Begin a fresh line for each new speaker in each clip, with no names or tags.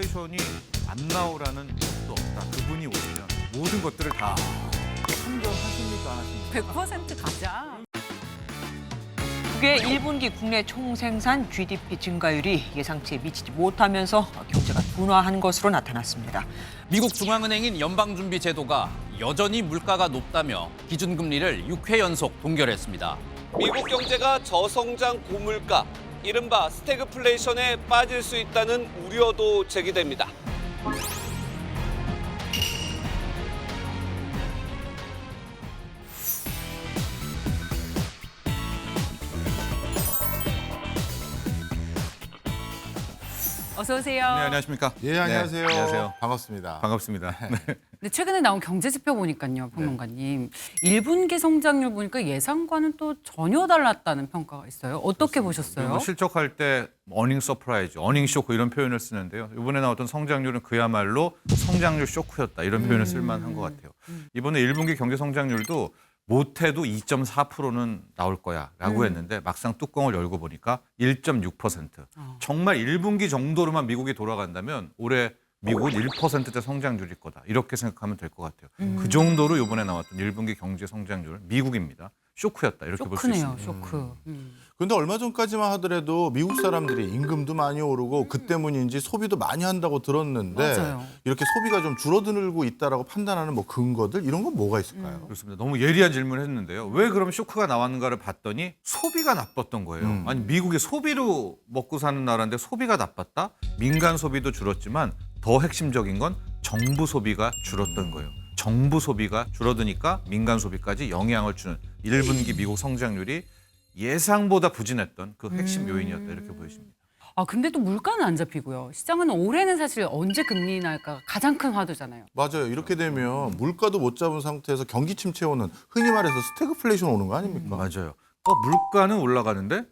스테그플레이션이 안 나오라는 법도 없다. 그분이 오시면 모든 것들을 다 참전하십니까? 안 하십니까?
100% 가자.
미국의 1분기 국내 총생산 GDP 증가율이 예상치에 미치지 못하면서 경제가 둔화한 것으로 나타났습니다.
미국 중앙은행인 연방준비제도가 여전히 물가가 높다며 기준금리를 6회 연속 동결했습니다.
미국 경제가 저성장 고물가, 이른바 스태그플레이션에 빠질 수 있다는 우려도 제기됩니다.
어서 오세요.
네, 안녕하십니까?
예, 안녕하세요.
네, 안녕하세요.
반갑습니다.
반갑습니다. 네.
근데 최근에 나온 경제 지표 보니까요, 평론가님. 1분기 성장률 보니까 예상과는 또 전혀 달랐다는 평가가 있어요. 어떻게 보셨어요?
그리고 실적할 때 어닝 서프라이즈, 어닝 쇼크 이런 표현을 쓰는데요. 이번에 나왔던 성장률은 그야말로 성장률 쇼크였다. 이런 표현을 쓸 만한 것 같아요. 이번에 1분기 경제 성장률도 못해도 2.4%는 나올 거야라고 했는데 막상 뚜껑을 열고 보니까 1.6%. 정말 1분기 정도로만 미국이 돌아간다면 올해 미국은 1%대 성장률일 거다. 이렇게 생각하면 될 것 같아요. 그 정도로 이번에 나왔던 1분기 경제 성장률 미국입니다. 쇼크였다. 이렇게 볼 수
쇼크네요,
있습니다.
쇼크.
근데 얼마 전까지만 하더라도 미국 사람들이 임금도 많이 오르고 그 때문인지 소비도 많이 한다고 들었는데
맞아요.
이렇게 소비가 좀 줄어들고 있다라고 판단하는 뭐 근거들 이런 건 뭐가 있을까요?
그렇습니다. 너무 예리한 질문을 했는데요. 왜 그럼 쇼크가 나왔는가를 봤더니 소비가 나빴던 거예요. 아니 미국이 소비로 먹고 사는 나라인데 소비가 나빴다? 민간 소비도 줄었지만 더 핵심적인 건 정부 소비가 줄었던 거예요. 정부 소비가 줄어드니까 민간 소비까지 영향을 주는 1분기 미국 성장률이 예상보다 부진했던 그 핵심 요인이었다 이렇게 보여집니다.
아, 근데 또 물가는 안 잡히고요. 시장은 올해는 사실 언제 금리 인하할까가 가장 큰 화두잖아요.
맞아요. 이렇게 되면 물가도 못 잡은 상태에서 경기 침체 오는 흔히 말해서 스태그플레이션 오는 거 아닙니까?
맞아요. 물가는 올라가는데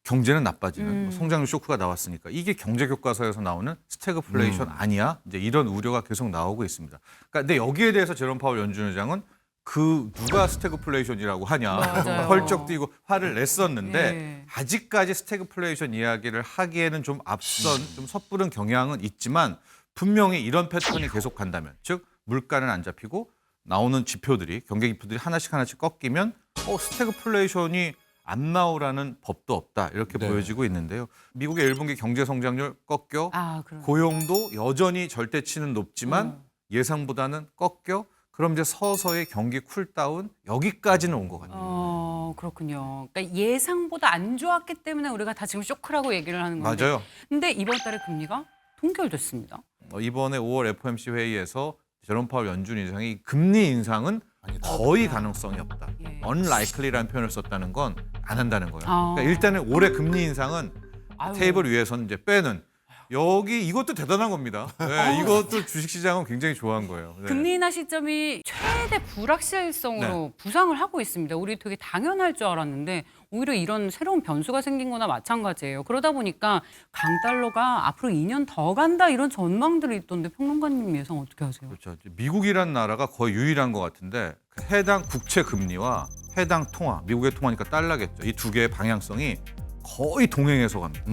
경제는 나빠지는 성장률 쇼크가 나왔으니까 이게 경제 교과서에서 나오는 스태그플레이션 아니야? 이제 이런 우려가 계속 나오고 있습니다. 그러니까 근데 여기에 대해서 제롬 파월 연준 의장은 누가 스태그플레이션이라고 하냐
맞아요.
펄쩍 뛰고 화를 냈었는데
네.
아직까지 스태그플레이션 이야기를 하기에는 좀 앞선 좀 섣부른 경향은 있지만 분명히 이런 패턴이 계속 간다면 즉 물가는 안 잡히고 나오는 지표들이 경제 지표들이 하나씩 꺾이면 스태그플레이션이 안 나오라는 법도 없다 이렇게
네.
보여지고 있는데요. 미국의 1분기 경제 성장률 꺾여
아, 그럼.
고용도 여전히 절대치는 높지만 예상보다는 꺾여 그럼 이제 서서히 경기 쿨다운 여기까지는 온 것 같아요.
그렇군요. 그러니까 예상보다 안 좋았기 때문에 우리가 다 지금 쇼크라고 얘기를 하는 건데.
맞아요.
근데 이번 달에 금리가 동결됐습니다.
이번에 5월 FOMC 회의에서 제롬 파월 연준 의장이 금리 인상은
아니다.
거의 가능성이 없다.
예.
unlikely라는 표현을 썼다는 건 안 한다는 거예요.
아.
그러니까 일단은 올해 금리 인상은
아유.
테이블 위에서는 이제 빼는 여기 이것도 대단한 겁니다. 네, 이것도 주식시장은 굉장히 좋아한 거예요. 네.
금리 인하 시점이 최대 불확실성으로 부상을 하고 있습니다. 우리 되게 당연할 줄 알았는데 오히려 이런 새로운 변수가 생긴 거나 마찬가지예요. 그러다 보니까 강달러가 앞으로 2년 더 간다 이런 전망들이 있던데 평론가님 예상 어떻게 하세요?
그렇죠. 미국이란 나라가 거의 유일한 것 같은데 그 해당 국채 금리와 해당 통화, 미국의 통화니까 달러겠죠. 이 두 개의 방향성이 거의 동행해서 갑니다.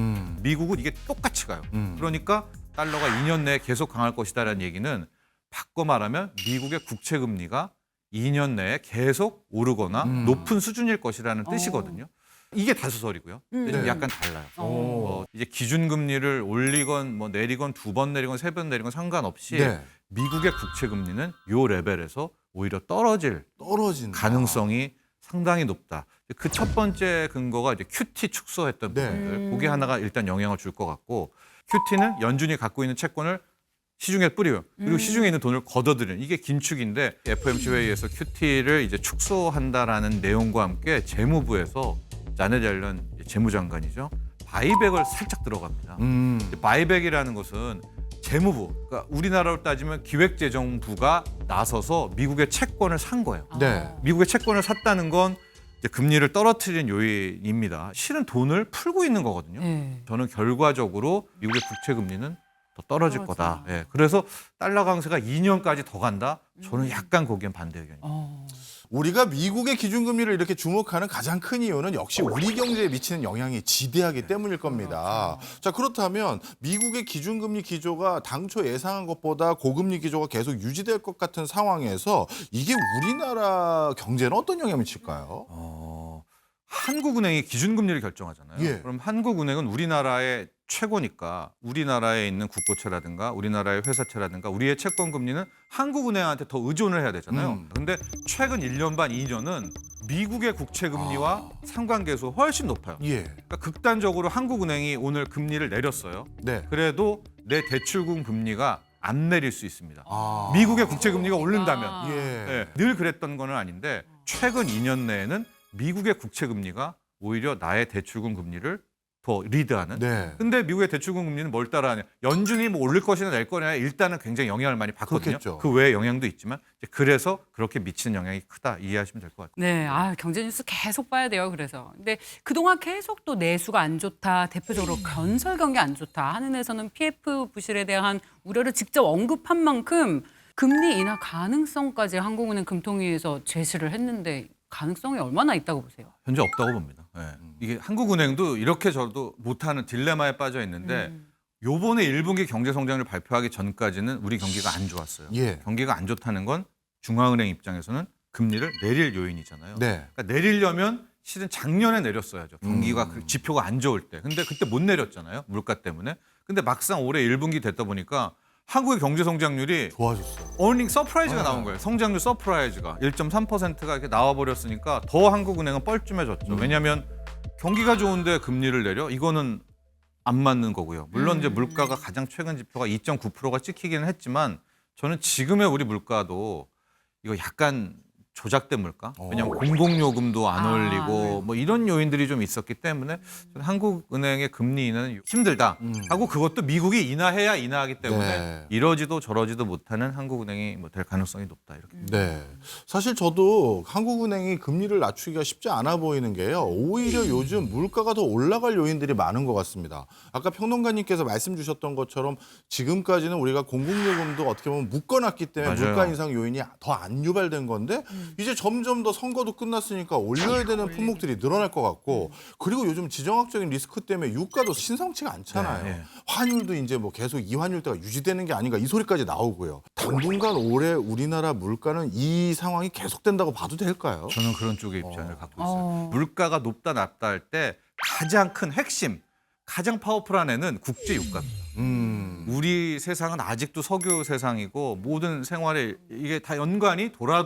미국은 이게 똑같이 가요. 그러니까 달러가 2년 내에 계속 강할 것이다라는 얘기는 바꿔 말하면 미국의 국채 금리가 2년 내에 계속 오르거나 높은 수준일 것이라는 뜻이거든요. 이게 다수설이고요. 근데
네.
약간 달라요. 이제 기준금리를 올리건 뭐 내리건 2번 내리건 3번 내리건 상관없이
네.
미국의 국채 금리는 요 레벨에서 오히려 떨어질
떨어진다.
가능성이 상당히 높다. 그 첫 번째 근거가 이제 QT 축소했던
네.
부분들. 그게 하나가 일단 영향을 줄 것 같고 QT는 연준이 갖고 있는 채권을 시중에 뿌려요. 그리고 시중에 있는 돈을 걷어들이는 이게 긴축인데 FOMC 회의에서 QT를 이제 축소한다라는 내용과 함께 재무부에서 자넷 옐런 재무장관이죠. 바이백을 살짝 들어갑니다. 바이백이라는 것은 재무부, 그러니까 우리나라로 따지면 기획재정부가 나서서 미국의 채권을 산 거예요.
네.
미국의 채권을 샀다는 건 이제 금리를 떨어뜨리는 요인입니다. 실은 돈을 풀고 있는 거거든요.
네.
저는 결과적으로 미국의 국채 금리는 더 떨어질 거다. 예, 그래서 달러 강세가 2년까지 더 간다. 저는 약간 거기엔 반대 의견입니다.
우리가 미국의 기준금리를 이렇게 주목하는 가장 큰 이유는 역시 우리 경제에 미치는 영향이 지대하기 때문일 겁니다. 자, 그렇다면 미국의 기준금리 기조가 당초 예상한 것보다 고금리 기조가 계속 유지될 것 같은 상황에서 이게 우리나라 경제는 어떤 영향을 미칠까요?
한국은행이 기준금리를 결정하잖아요.
예.
그럼 한국은행은 우리나라의 최고니까 우리나라에 있는 국고채라든가 우리나라의 회사채라든가 우리의 채권금리는 한국은행한테 더 의존을 해야 되잖아요. 근데 최근 1년 반, 2년은 미국의 국채금리와 상관계수 훨씬 높아요.
예.
그러니까 극단적으로 한국은행이 오늘 금리를 내렸어요.
네.
그래도 내 대출금 금리가 안 내릴 수 있습니다.
아.
미국의 국채금리가 오른다면.
예.
네, 늘 그랬던 건 아닌데 최근 2년 내에는 미국의 국채금리가 오히려 나의 대출금 금리를 더 리드하는.
네.
근데 미국의 대출금 금리는 뭘 따라하냐? 연준이 뭐 올릴 것이나 낼 거냐 일단은 굉장히 영향을 많이 받거든요.
그렇겠죠.
그 외의 영향도 있지만 이제 그래서 그렇게 미치는 영향이 크다 이해하시면 될 것 같아요.
네, 경제 뉴스 계속 봐야 돼요. 그래서 근데 그동안 계속 또 내수가 안 좋다, 대표적으로 건설 경기 안 좋다. 한은에서는 PF 부실에 대한 우려를 직접 언급한 만큼 금리 인하 가능성까지 한국은행 금통위에서 제시를 했는데 가능성이 얼마나 있다고 보세요?
현재 없다고 봅니다. 네. 이게 한국은행도 이렇게 저도 못하는 딜레마에 빠져 있는데 요번에 1분기 경제 성장률 발표하기 전까지는 우리 경기가 안 좋았어요.
예.
경기가 안 좋다는 건 중앙은행 입장에서는 금리를 내릴 요인이잖아요.
네.
그러니까 내리려면 실은 작년에 내렸어야죠. 경기가 그 지표가 안 좋을 때. 근데 그때 못 내렸잖아요. 물가 때문에. 근데 막상 올해 1분기 됐다 보니까 한국의 경제 성장률이
좋아졌어요.
어닝 서프라이즈가 나온 거예요. 성장률 서프라이즈가 1.3%가 이렇게 나와 버렸으니까 더 한국은행은 뻘쭘해졌죠. 왜냐하면 경기가 좋은데 금리를 내려 이거는 안 맞는 거고요. 물론 이제 물가가 가장 최근 지표가 2.9%가 찍히기는 했지만 저는 지금의 우리 물가도 이거 약간 조작된 물가? 왜냐하면 공공요금도 안 올리고
네.
뭐 이런 요인들이 좀 있었기 때문에 저는 한국은행의 금리 인하는 힘들다 하고 그것도 미국이 인하해야 인하하기 때문에
네.
이러지도 저러지도 못하는 한국은행이 뭐 될 가능성이 높다 이렇게.
네. 사실 저도 한국은행이 금리를 낮추기가 쉽지 않아 보이는 게요. 오히려 요즘 물가가 더 올라갈 요인들이 많은 것 같습니다. 아까 평론가님께서 말씀 주셨던 것처럼 지금까지는 우리가 공공요금도 어떻게 보면 묶어놨기 때문에
맞아요.
물가 인상 요인이 더 안 유발된 건데 이제 점점 더 선거도 끝났으니까 올려야 되는 품목들이 늘어날 것 같고 그리고 요즘 지정학적인 리스크 때문에 유가도 신성치가 않잖아요.
네, 네.
환율도 이제 뭐 계속 이 환율대가 유지되는 게 아닌가 이 소리까지 나오고요. 당분간 올해 우리나라 물가는 이 상황이 계속된다고 봐도 될까요?
저는 그런 쪽의 입장을 갖고 있어요. 물가가 높다 낮다 할 때 가장 큰 핵심, 가장 파워풀한 애는 국제 유가입니다. 우리 세상은 아직도 석유 세상이고 모든 생활에 이게 다 연관이 돌아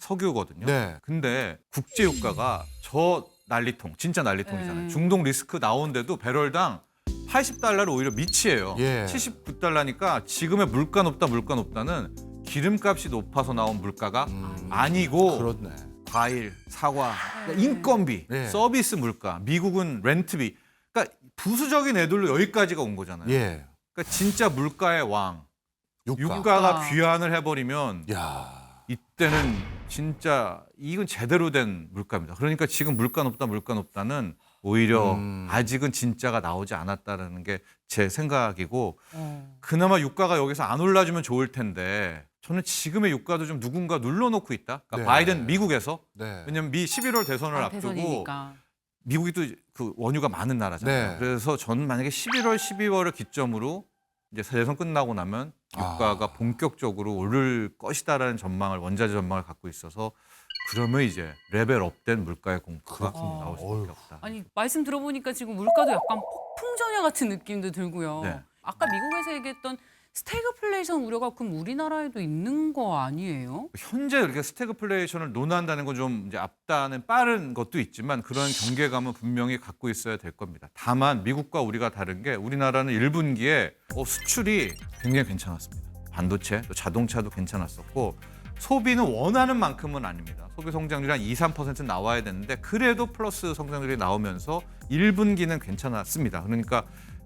석유거든요.
네.
근데 국제 유가가 저 난리통, 진짜 난리통이잖아요. 중동 리스크 나오는데도 배럴당 $80를 오히려 미치예요.
예.
79달러니까 지금의 물가 높다는 기름값이 높아서 나온 물가가 아니고
그렇네.
과일, 사과, 그러니까 인건비,
네.
서비스 물가, 미국은 렌트비. 그러니까 부수적인 애들로 여기까지가 온 거잖아요.
예.
그러니까 진짜 물가의 왕,
유가.
유가가 귀환을 해버리면
야.
이때는 진짜 이건 제대로 된 물가입니다. 그러니까 지금 물가 높다는 오히려 아직은 진짜가 나오지 않았다는 게 제 생각이고 그나마 유가가 여기서 안 올라주면 좋을 텐데 저는 지금의 유가도 좀 누군가 눌러놓고 있다. 그러니까
네.
바이든 미국에서
네.
왜냐면 미 11월 대선을 앞두고
대선이니까.
미국이 또 그 원유가 많은 나라잖아요.
네.
그래서 저는 만약에 11월, 12월을 기점으로 이제 대선 끝나고 나면 유가가 본격적으로 오를 것이다라는 전망을 원자재 전망을 갖고 있어서 그러면 이제 레벨업된 물가의 공포가 나올 수밖에 없다.
아니 말씀 들어보니까 지금 물가도 약간 폭풍전야 같은 느낌도 들고요.
네.
아까 미국에서 얘기했던 스태그플레이션 우려가 그럼 우리나라에도 있는 거 아니에요?
현재 이렇게 스태그플레이션을 논한다는 건 좀 이제 앞단은 빠른 것도 있지만 그런 경계감은 분명히 갖고 있어야 될 겁니다. 다만 미국과 우리가 다른 게 우리나라는 1분기에 수출이 굉장히 괜찮았습니다. 반도체, 또 자동차도 괜찮았었고 소비는 원하는 만큼은 아닙니다. 소비 성장률이 한 2, 3% 나와야 되는데 그래도 플러스 성장률이 나오면서 1분기는 괜찮았습니다. 그러니까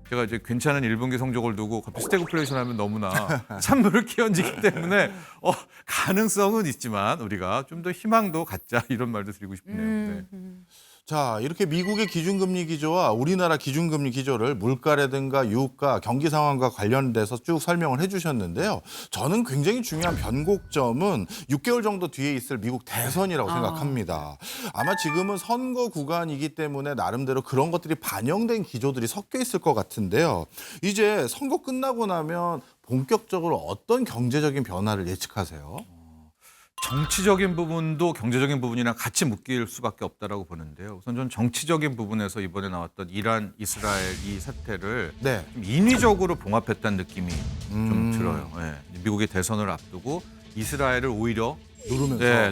제가 이제 괜찮은 1분기 성적을 두고 갑자기 스태그플레이션 하면 너무나 찬물을 끼얹기 때문에 가능성은 있지만 우리가 좀 더 희망도 갖자 이런 말도 드리고 싶네요. 네.
자, 이렇게 미국의 기준금리 기조와 우리나라 기준금리 기조를 물가라든가 유가, 경기 상황과 관련돼서 쭉 설명을 해주셨는데요. 저는 굉장히 중요한 변곡점은 6개월 정도 뒤에 있을 미국 대선이라고 생각합니다. 아마 지금은 선거 구간이기 때문에 나름대로 그런 것들이 반영된 기조들이 섞여 있을 것 같은데요. 이제 선거 끝나고 나면 본격적으로 어떤 경제적인 변화를 예측하세요?
정치적인 부분도 경제적인 부분이랑 같이 묶일 수밖에 없다라고 보는데요. 우선 저는 정치적인 부분에서 이번에 나왔던 이란, 이스라엘 이 사태를
네.
좀 인위적으로 봉합했다는 느낌이 좀 들어요. 예. 미국의 대선을 앞두고 이스라엘을 오히려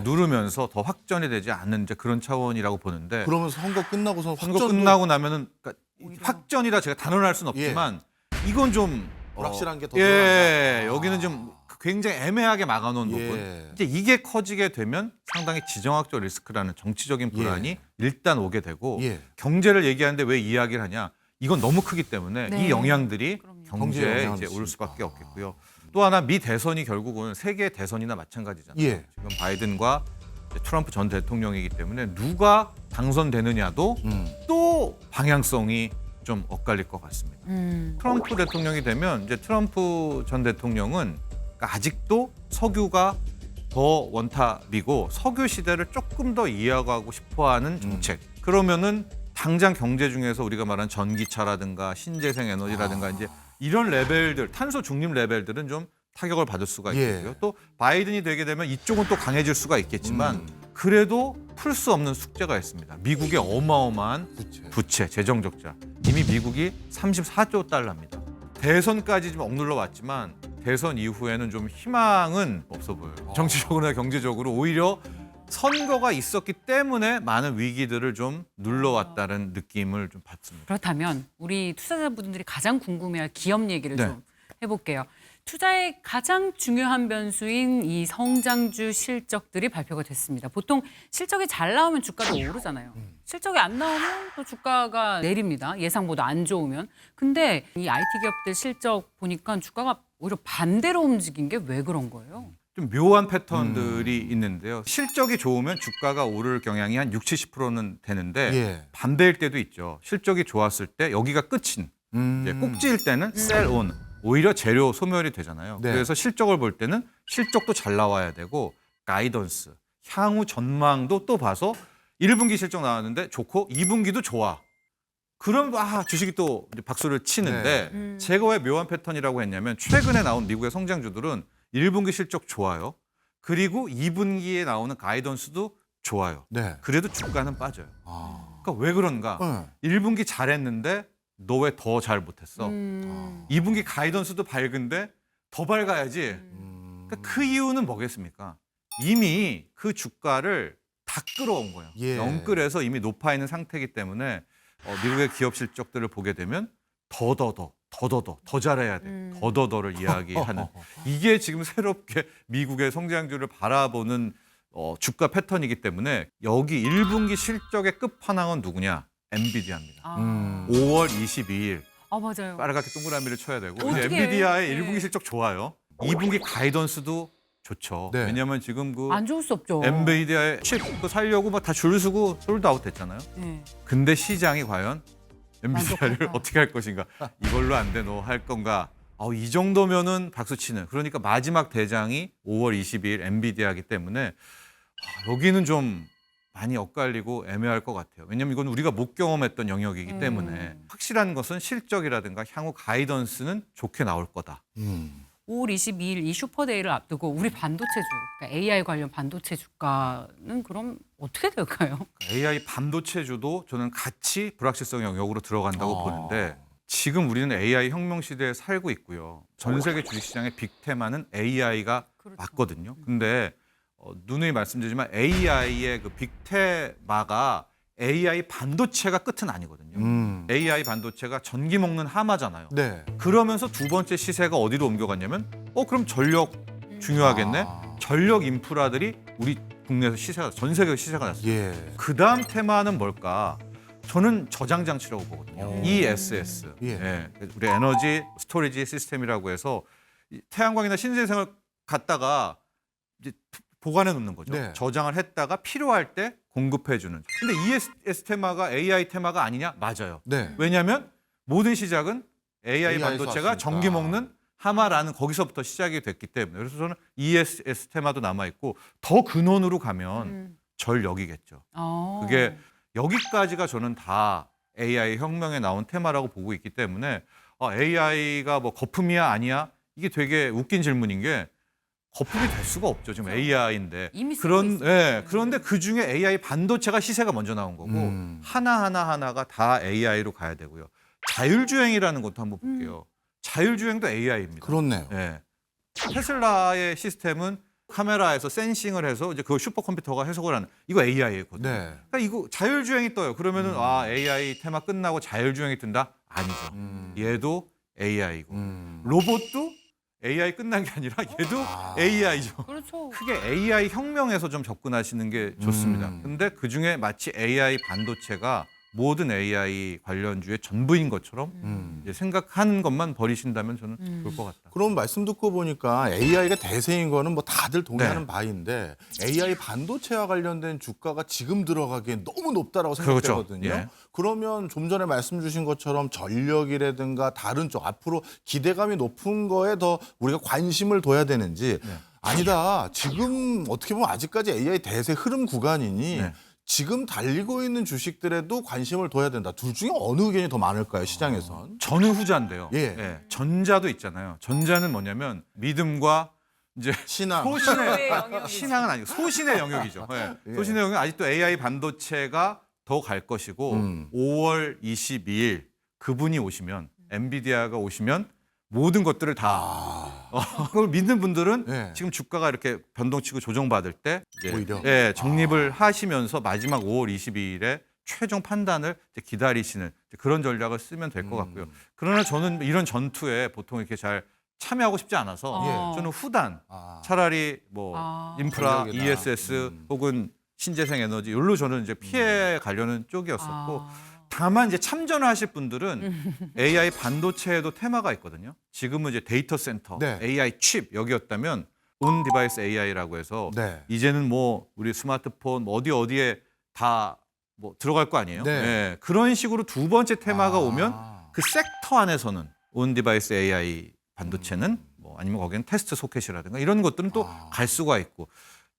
누르면서 더 확전이 되지 않는 이제 그런 차원이라고 보는데
그러면 선거 끝나고서
선거 끝나고 나면은 그러니까 확전이라 제가 단언할 수는 없지만 이건 좀
불확실한 게 더
예,
들어간다.
여기는 좀 굉장히 애매하게 막아놓은 부분. 이제 이게 커지게 되면 상당히 지정학적 리스크라는 정치적인 불안이 일단 오게 되고 경제를 얘기하는데 왜 이야기를 하냐? 이건 너무 크기 때문에
네.
이 영향들이
경제에
경제에
영향을
이제 올
미치니까.
수밖에 없겠고요. 또 하나 미 대선이 결국은 세계 대선이나 마찬가지잖아요. 지금 바이든과 트럼프 전 대통령이기 때문에 누가 당선되느냐도 또 방향성이 좀 엇갈릴 것 같습니다. 트럼프 대통령이 되면 이제 트럼프 전 대통령은 아직도 석유가 더 원탑이고 석유 시대를 조금 더 이어가고 싶어하는 정책. 그러면은 당장 경제 중에서 우리가 말한 전기차라든가 신재생 에너지라든가 이제 이런 레벨들, 탄소 중립 레벨들은 좀 타격을 받을 수가 있고요. 또 바이든이 되게 되면 이쪽은 또 강해질 수가 있겠지만 그래도 풀 수 없는 숙제가 있습니다. 미국의 어마어마한 부채, 재정 적자. 이미 미국이 34조 달러입니다. 대선까지 좀 억눌러 왔지만 대선 이후에는 좀 희망은 없어 보여요. 정치적으로나 경제적으로 오히려 선거가 있었기 때문에 많은 위기들을 좀 눌러왔다는 느낌을 좀 받습니다.
그렇다면 우리 투자자분들이 가장 궁금해할 기업 얘기를 좀 해볼게요. 투자의 가장 중요한 변수인 이 성장주 실적들이 발표가 됐습니다. 보통 실적이 잘 나오면 주가도 오르잖아요. 실적이 안 나오면 또 주가가 내립니다. 예상보다 안 좋으면. 근데 이 IT 기업들 실적 보니까 주가가 오히려 반대로 움직인 게 왜 그런 거예요?
좀 묘한 패턴들이 있는데요. 실적이 좋으면 주가가 오를 경향이 한 60, 70%는 되는데 반대일 때도 있죠. 실적이 좋았을 때 여기가 끝인 이제 꼭지일 때는 sell on. 오히려 재료 소멸이 되잖아요. 그래서 실적을 볼 때는 실적도 잘 나와야 되고 가이던스, 향후 전망도 또 봐서 1분기 실적 나왔는데 좋고 2분기도 좋아. 그럼 주식이 또 이제 박수를 치는데 제가 왜 묘한 패턴이라고 했냐면 최근에 나온 미국의 성장주들은 1분기 실적 좋아요. 그리고 2분기에 나오는 가이던스도 좋아요. 그래도 주가는 빠져요. 그러니까 왜 그런가? 1분기 잘했는데 너 왜 더 잘 못했어? 2분기 가이던스도 밝은데 더 밝아야지. 그러니까 그 이유는 뭐겠습니까? 이미 그 주가를 다 끌어온 거예요. 영끌에서 이미 높아 있는 상태이기 때문에 미국의 기업 실적들을 보게 되면 더 잘해야 돼. 더더를 이야기하는 이게 지금 새롭게 미국의 성장주를 바라보는 주가 패턴이기 때문에 여기 1분기 실적의 끝판왕은 누구냐? 엔비디아입니다. 5월 22일
맞아요.
빨갛게 동그라미를 쳐야 되고
어떻게
엔비디아의
해?
1분기 실적 좋아요. 2분기 가이던스도 좋죠. 왜냐하면 지금 그
안 좋을 수 없죠.
엔비디아의 칩 살려고 막 다 줄 서고 솔드아웃 됐잖아요. 근데 시장이 과연 엔비디아를
만족할까?
어떻게 할 것인가? 이걸로 안 돼, 너 할 건가? 이 정도면은 박수치는. 그러니까 마지막 대장이 5월 22일 엔비디아이기 때문에 여기는 좀 많이 엇갈리고 애매할 것 같아요. 왜냐하면 이건 우리가 못 경험했던 영역이기 때문에 확실한 것은 실적이라든가 향후 가이던스는 좋게 나올 거다.
5월 22일 이 슈퍼데이를 앞두고 우리 반도체주, 그러니까 AI 관련 반도체 주가는 그럼 어떻게 될까요?
AI 반도체주도 저는 같이 불확실성 영역으로 들어간다고 보는데 지금 우리는 AI 혁명 시대에 살고 있고요. 전 세계 주식시장의 빅테마는 AI가 맞거든요. 근데 누누이 말씀드리지만 AI의 그 빅테마가 AI 반도체가 끝은 아니거든요. AI 반도체가 전기 먹는 하마잖아요. 그러면서 두 번째 시세가 어디로 옮겨갔냐면 그럼 전력 중요하겠네. 전력 인프라들이 우리 국내에서 시세가 전 세계에서 시세가 났어요. 그다음 테마는 뭘까? 저는 저장 장치라고 보거든요. ESS. 우리 에너지 스토리지 시스템이라고 해서 태양광이나 신재생을 갖다가 이제 보관해 놓는 거죠. 저장을 했다가 필요할 때 공급해주는. 근데 ES 테마가 AI 테마가 아니냐? 맞아요.
네.
왜냐하면 모든 시작은 AI
AI 서
반도체가
왔으니까.
전기 먹는 하마라는 거기서부터 시작이 됐기 때문에 그래서 저는 ES 테마도 남아 있고 더 근원으로 가면 전력이겠죠. 그게 여기까지가 저는 다 AI 혁명에 나온 테마라고 보고 있기 때문에 AI가 뭐 거품이야 아니야? 이게 되게 웃긴 질문인 게 거품이 될 수가 없죠. 지금 AI인데.
이미 쓰고 있어요.
그런데 그 중에 AI 반도체가 시세가 먼저 나온 거고 하나가 다 AI로 가야 되고요. 자율주행이라는 것도 한번 볼게요. 자율주행도 AI입니다.
그렇네요.
예. 테슬라의 시스템은 카메라에서 센싱을 해서 이제 그걸 슈퍼컴퓨터가 해석을 하는 이거 AI거든요.
네.
그러니까 이거 자율주행이 떠요. 그러면은 AI 테마 끝나고 자율주행이 뜬다? 아니죠. 얘도 AI고 로봇도 AI 끝난 게 아니라 얘도 AI죠.
그렇죠.
크게 AI 혁명에서 좀 접근하시는 게 좋습니다. 근데 그 중에 마치 AI 반도체가 모든 AI 관련주의 전부인 것처럼 이제 생각하는 것만 버리신다면 저는 좋을 것 같다.
그럼 말씀 듣고 보니까 AI가 대세인 거는 뭐 다들 동의하는
네.
바인데 AI 반도체와 관련된 주가가 지금 들어가기엔 너무 높다라고
그렇죠.
생각되거든요.
예.
그러면 좀 전에 말씀 주신 것처럼 전력이라든가 다른 쪽 앞으로 기대감이 높은 거에 더 우리가 관심을 둬야 되는지
네.
아니다. 지금 어떻게 보면 아직까지 AI 대세 흐름 구간이니
네.
지금 달리고 있는 주식들에도 관심을 둬야 된다. 둘 중에 어느 의견이 더 많을까요, 시장에선?
저는 후자인데요.
예.
전자도 있잖아요. 전자는 뭐냐면 믿음과 이제
신앙.
신앙은 아니고 소신의 영역이죠. 예.
예.
소신의 영역 아직도 AI 반도체가 더 갈 것이고 5월 22일 그분이 오시면 엔비디아가 오시면 모든 것들을 다 그걸 믿는 분들은
네.
지금 주가가 이렇게 변동치고 조정받을 때 이제
오히려?
정립을 하시면서 마지막 5월 22일에 최종 판단을 이제 기다리시는 이제 그런 전략을 쓰면 될 것 같고요. 그러나 저는 이런 전투에 보통 이렇게 잘 참여하고 싶지 않아서
예.
저는 후단
아.
차라리 뭐 인프라,
전략이다.
ESS 혹은 신재생 에너지 이걸로 저는 이제 피해 가려는 쪽이었었고 다만 이제 참전을 하실 분들은 AI 반도체에도 테마가 있거든요. 지금은 이제 데이터 센터,
네.
AI 칩 여기였다면 온 디바이스 AI라고 해서
네.
이제는 뭐 우리 스마트폰 뭐 어디에 다 뭐 들어갈 거 아니에요.
네.
예, 그런 식으로 두 번째 테마가
아.
오면 그 섹터 안에서는 온 디바이스 AI 반도체는 뭐 아니면 거기는 테스트 소켓이라든가 이런 것들은 또 갈 수가 있고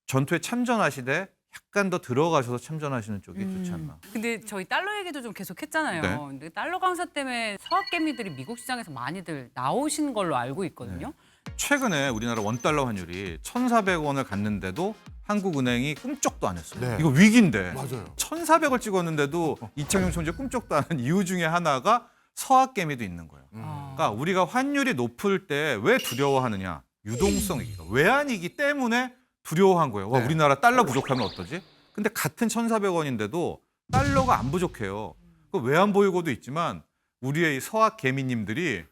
전투에 참전하시되 약간 더 들어가셔서 참전하시는 쪽이 좋지 않나.
근데 저희 달러 얘기도 좀 계속 했잖아요.
네.
근데 달러 강사 때문에 서학개미들이 미국 시장에서 많이들 나오신 걸로 알고 있거든요.
최근에 우리나라 원달러 환율이 1,400원을 갔는데도 한국은행이 꿈쩍도 안 했어요.
네.
이거 위기인데.
맞아요.
1,400을 찍었는데도 이창용 총재 꿈쩍도 안 한 이유 중에 하나가 서학개미도 있는 거예요. 그러니까 우리가 환율이 높을 때 왜 두려워하느냐? 유동성이기가 외환이기 때문에 두려워한 거예요. 와,
네.
우리나라 달러 부족하면 어떠지? 근데 같은 1,400원인데도 달러가 안 부족해요. 그 외환 보유고도 있지만 우리의 이 서학개미님들이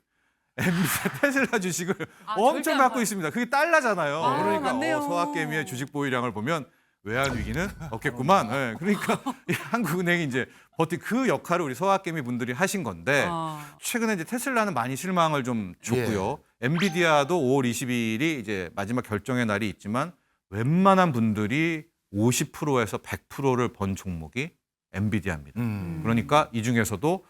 엔비디아 테슬라 주식을
절대
엄청
안
갖고
봐요.
있습니다. 그게 달러잖아요.
아,
그러니까
맞네요.
서학개미의 주식 보유량을 보면 외환 위기는 없겠구만. 예, 그러니까 이 한국은행이 이제 그 역할을 우리 서학개미 분들이 하신 건데 최근에 이제 테슬라는 많이 실망을 좀 줬고요. 엔비디아도 5월 22일이 이제 마지막 결정의 날이 있지만 웬만한 분들이 50%에서 100%를 번 종목이 엔비디아입니다. 그러니까 이 중에서도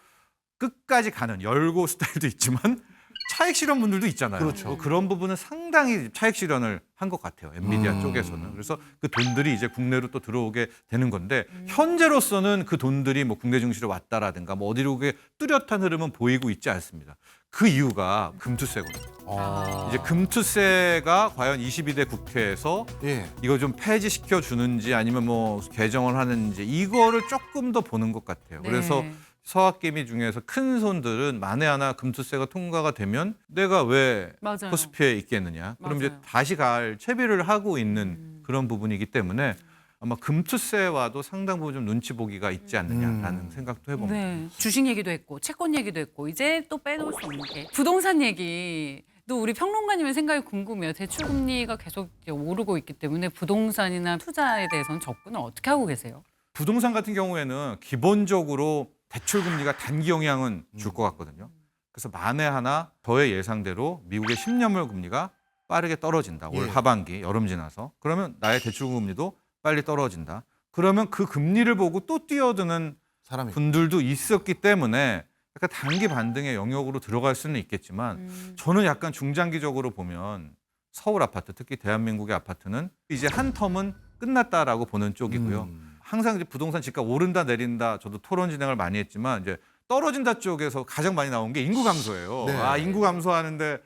끝까지 가는 열고 스타일도 있지만 차익 실현 분들도 있잖아요.
그렇죠.
그런 부분은 상당히 차익 실현을 한 것 같아요. 엔비디아 쪽에서는. 그래서 그 돈들이 이제 국내로 또 들어오게 되는 건데 현재로서는 그 돈들이 뭐 국내 증시로 왔다라든가 뭐 어디로 그 뚜렷한 흐름은 보이고 있지 않습니다. 그 이유가 금투세거든요. 이제 금투세가 과연 22대 국회에서
예.
이거 좀 폐지시켜 주는지 아니면 뭐 개정을 하는지 이거를 조금 더 보는 것 같아요.
네.
그래서 서학개미 중에서 큰 손들은 만에 하나 금투세가 통과가 되면 내가 왜
맞아요.
코스피에 있겠느냐. 그럼 이제
맞아요.
다시 갈 채비를 하고 있는 그런 부분이기 때문에 아마 금투세와도 상당 부분 좀 눈치 보기가 있지 않느냐라는 생각도 해봅니다.
네. 주식 얘기도 했고 채권 얘기도 했고 이제 또 빼놓을 수 없는 게 부동산 얘기. 또 우리 평론가님의 생각이 궁금해요. 대출 금리가 계속 이제 오르고 있기 때문에 부동산이나 투자에 대해서는 접근을 어떻게 하고 계세요?
부동산 같은 경우에는 기본적으로 대출 금리가 단기 영향은 줄 것 같거든요. 그래서 만에 하나 저의 예상대로 미국의 10년물 금리가 빠르게 떨어진다. 올
예.
하반기 여름 지나서 그러면 나의 대출 금리도 빨리 떨어진다. 그러면 그 금리를 보고 또 뛰어드는
사람이
분들도 있었기 때문에 약간 단기 반등의 영역으로 들어갈 수는 있겠지만 저는 약간 중장기적으로 보면 서울 아파트, 특히 대한민국의 아파트는 이제 한 텀은 끝났다라고 보는 쪽이고요. 항상 이제 부동산 집값 오른다 내린다 저도 토론 진행을 많이 했지만 이제 떨어진다 쪽에서 가장 많이 나온 게 인구 감소예요.
네.
아, 인구 감소하는데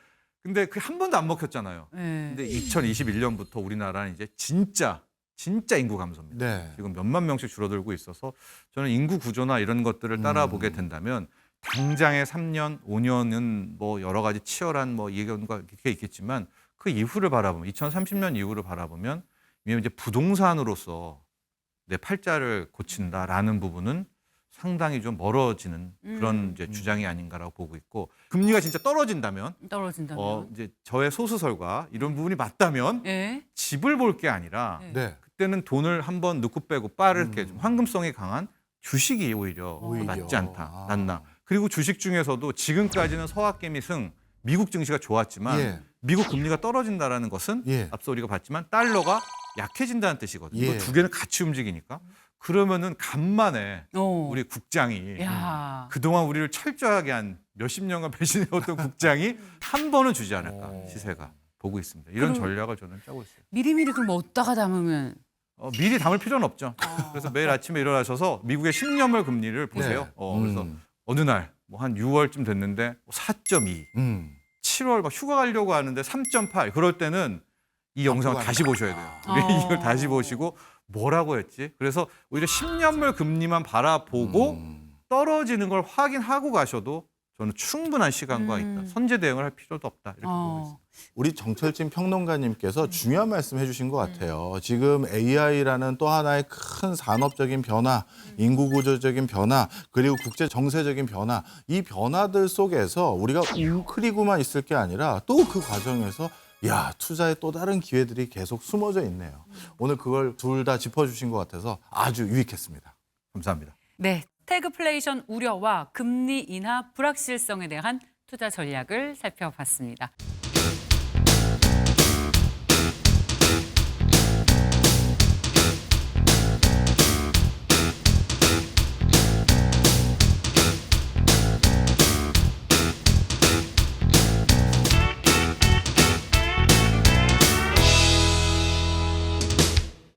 근데 그 한 번도 안 먹혔잖아요.
네.
근데 2021년부터 우리나라는 이제 진짜 인구 감소입니다.
네.
지금 몇만 명씩 줄어들고 있어서 저는 인구 구조나 이런 것들을 따라보게 된다면 당장의 3년, 5년은 뭐 여러 가지 치열한 뭐 이견과 게 있겠지만 그 이후를 바라보면 2030년 이후를 바라보면 이제 부동산으로서 내 팔자를 고친다라는 부분은 상당히 좀 멀어지는 그런 이제 주장이 아닌가라고 보고 있고 금리가 진짜 떨어진다면
떨어진다면.
이제 저의 소수설과 이런 부분이 맞다면
예.
집을 볼 게 아니라
네.
네.
그때는 돈을 한번 넣고 빼고 빠르게 좀 황금성이 강한 주식이 오히려 더
오히려.
낫지 않다,
아.
낫나. 그리고 주식 중에서도 지금까지는 서학개미 승, 미국 증시가 좋았지만
예.
미국 금리가 떨어진다라는 것은
예.
앞서 우리가 봤지만 달러가 약해진다는 뜻이거든요.
예.
두 개는 같이 움직이니까. 그러면은 간만에 우리 국장이
야.
그동안 우리를 철저하게 한 몇십 년간 배신해왔던 국장이 한 번은 주지 않을까 시세가 보고 있습니다. 이런
그럼-
전략을 저는 짜고 있어요.
미리미리 그럼 어디다가 담으면
미리 담을 필요는 없죠. 그래서 매일 아침에 일어나셔서 미국의 10년물 금리를 보세요.
네.
그래서 어느 날 뭐 한 6월쯤 됐는데 4.2, 7월 막 휴가 가려고 하는데 3.8. 그럴 때는 이 영상을
간다.
다시 보셔야 돼요.
아.
이걸 다시 보시고 뭐라고 했지? 그래서 오히려 10년물 금리만 바라보고 떨어지는 걸 확인하고 가셔도 저는 충분한 시간과 있다. 선제 대응을 할 필요도 없다. 이렇게 보고 있습니다.
우리 정철진 평론가님께서 중요한 말씀 해주신 것 같아요. 지금 AI라는 또 하나의 큰 산업적인 변화, 인구 구조적인 변화, 그리고 국제 정세적인 변화, 이 변화들 속에서 우리가 웅크리고만 있을 게 아니라 또 그 과정에서 야, 투자의 또 다른 기회들이 계속 숨어져 있네요. 오늘 그걸 둘 다 짚어주신 것 같아서 아주 유익했습니다.
감사합니다.
네. 스태그플레이션 우려와 금리 인하 불확실성에 대한 투자 전략을 살펴봤습니다.